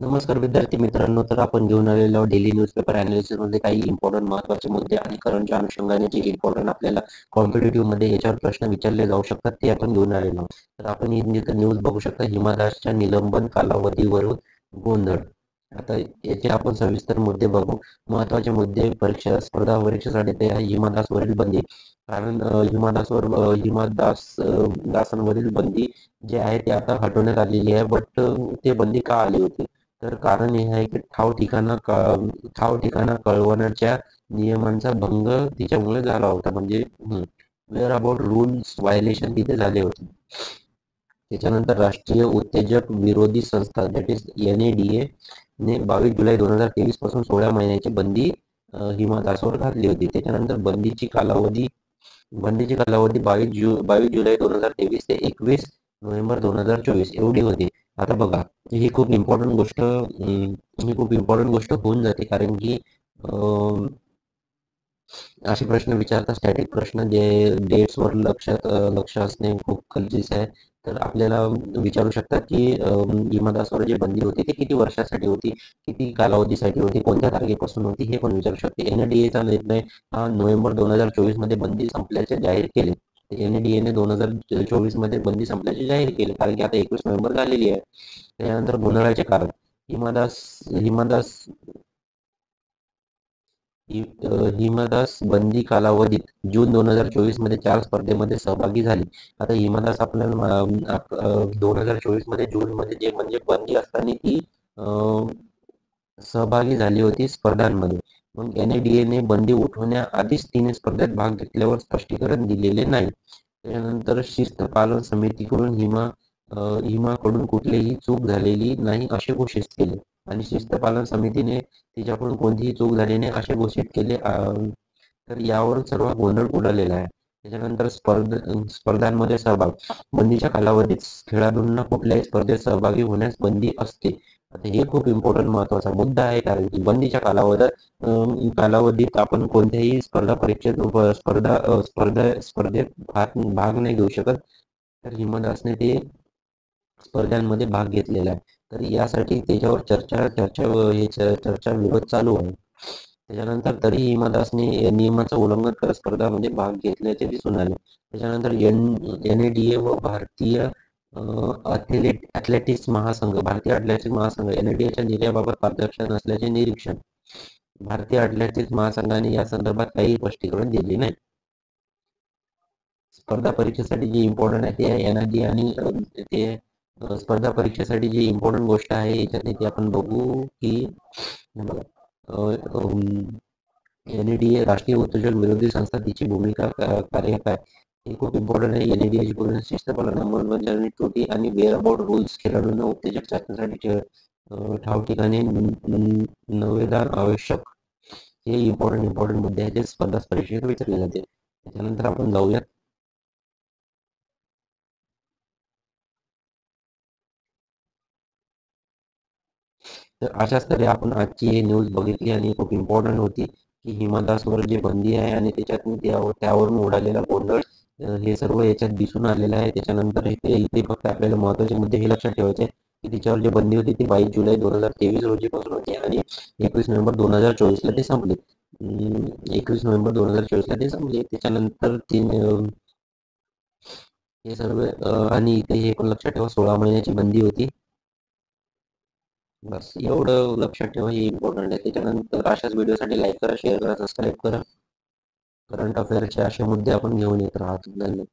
नमस्कार विद्यार्थी मित्रांनो, तर आपण घेऊन आलेलो डेली न्यूजपेपर अनालिसिस मध्ये काही इम्पॉर्टंट महत्त्वाचे मुद्दे आणि करंटच्या अनुषंगाने जे इम्पॉर्टंट आपल्याला कॉम्पिटेटिव्ह मध्ये याच्यावर प्रश्न विचारले जाऊ शकतात ते आपण घेऊन आलेलो आहोत. तर आपण इथे न्यूज बघू शकता, हिमा दासच्या निलंबन कालावधीवरून गोंधळ. आता याचे आपण सविस्तर मुद्दे बघू. महत्त्वाचे मुद्दे परीक्षा स्पर्धा परीक्षेसाठी ते आहे हिमा दासवरील बंदी. कारण हिमा दासांवरील बंदी जे आहे ते आता हटवण्यात आलेली आहे. बट ते बंदी का आली होती? तर कारण हे आहे की ठाव ठिकाणा कळवण्याच्या नियमांचा भंग तिच्यामुळे झाला होता. म्हणजे वेअर अबाउट रूल्स व्हायलेशन तिथे झाले होते. त्याच्यानंतर राष्ट्रीय उत्तेजक विरोधी संस्था दॅट इज NADA ने 22 जुलै 2023 पासून 16 महिन्याची बंदी हिमा दासवर घातली होती. त्याच्यानंतर बंदीची कालावधी 22 जुलै 2023 ते 21 नोव्हेंबर 2024 एवढी होती. आता बघा, ही खूप इम्पॉर्टंट गोष्ट होऊन जाते, कारण की असे प्रश्न विचारतात, स्टॅटिक प्रश्न जे डेट्सवर लक्ष असणे खूप गरजेचे आहे. तर आपल्याला विचारू शकतात की हिमा दासवर जी बंदी होती ती किती वर्षासाठी होती, किती कालावधीसाठी होती, कोणत्या तारखेपासून होती, हे पण विचारू शकते. NADAचा निर्णय हा नोव्हेंबर 2024 मध्ये बंदी संपल्याचे जाहीर केले. NADAने 2024 मध्ये बंदी संपल्याचे जाहीर केले, कारण की आता 21 नोव्हेंबर झालेली आहे. त्यानंतर गोंधळाचे कारण. हिमादास हिमादास हिमादास बंदी कालावधीत जून 2024 मध्ये 4 स्पर्धेमध्ये सहभागी झाली. आता हिमादास आपल्याला 2024 मध्ये जून मध्ये जे म्हणजे बंदी असताना ती सहभागी झाली होती स्पर्धांमध्ये. मग NADAने बंदी उठवण्याआधीच तिने स्पर्धेत भाग घेतल्यावर स्पष्टीकरण दिलेले नाही. त्यानंतर शिस्त पालन समितीकडून हिमाकडून कुठलीही चूक झालेली नाही असे घोषित केले. आणि शिस्त पालन समितीने तिच्याकडून कोणतीही चूक झाली नाही असे घोषित केले. तर यावर सर्व गोंधळ उडालेला आहे. त्याच्यानंतर स्पर्धांमध्ये सहभाग. बंदीच्या कालावधीत खेळाडूंना कुठल्याही स्पर्धेत सहभागी होण्यास बंदी असते. आता हे खूप इम्पॉर्टंट महत्वाचा मुद्दा आहे, कारण की बंदीच्या कालावधीत आपण कोणत्याही स्पर्धेत भाग नाही घेऊ शकत. तर हिमा दासने ते स्पर्धांमध्ये भाग घेतलेला आहे. तर यासाठी त्याच्यावर चर्चा विरोध चालू आहे. त्याच्यानंतर तरी हिमा दासने नियमाचं उल्लंघन करत स्पर्धामध्ये भाग घेतल्याचे दिसून आले. त्याच्यानंतर NADA व भारतीय अथलेटिक्स महासंघ NADAच्या निर्णयाबाबत पारदर्शक नसल्याचे निरीक्षण. भारतीय अथलेटिक्स महासंघाने या संदर्भात काही स्पष्टीकरण दिले नाही. स्पर्धा परीक्षेसाठी जे इम्पॉर्टंट आहे ते आहे NADA आणि ते स्पर्धा परीक्षेसाठी जी इम्पॉर्टंट गोष्ट आहे याच्यात ते आपण बघू की NADA राष्ट्रीय उत्तेजक विरोधी संस्था, तिची भूमिका कार्य काय, हे खूप इम्पॉर्टंट आहे. NADAची भूमिका शिस्तपालन, अंमलबजावणी त्रुटी आणि वेअर अबाउट रूल्स, खेळाडूंना उत्तेजक चाचणीसाठी ठाव ठिकाणी नवेदार आवश्यक, हे इम्पॉर्टंट मुद्दे आहेत जे स्पर्धा परीक्षेत विचारले जाते. त्याच्यानंतर आपण जाऊयात. तर अशाच तऱ्हे आपण आजची न्यूज बघितली आणि खूप इम्पॉर्टंट होती की हिमा दासवर जी बंदी आहे आणि त्यावरून उडालेला गोंधळ, हे सर्व याच्यात दिसून आलेलं आहे. त्याच्यानंतर इथे फक्त आपल्याला महत्त्वाचे मुद्दे हे लक्षात ठेवायचे की तिच्यावर जी बंदी होती ती 22 जुलै 2023 रोजीपासून होती आणि 21 नोव्हेंबर 2024 ला ते संपले. 21 नोव्हेंबर 2024 ला ते संपले. त्याच्यानंतर हे सर्व आणि इथे हे पण लक्षात ठेवा 16 महिन्याची बंदी होती. बस एवढं लक्षात ठेवा, हे इम्पॉर्टंट आहे. त्याच्यानंतर अशाच व्हिडिओसाठी लाईक करा, शेअर करा, सबस्क्राईब करा. करंट अफेअरचे असे मुद्दे आपण घेऊन येत राहतो. धन्यवाद.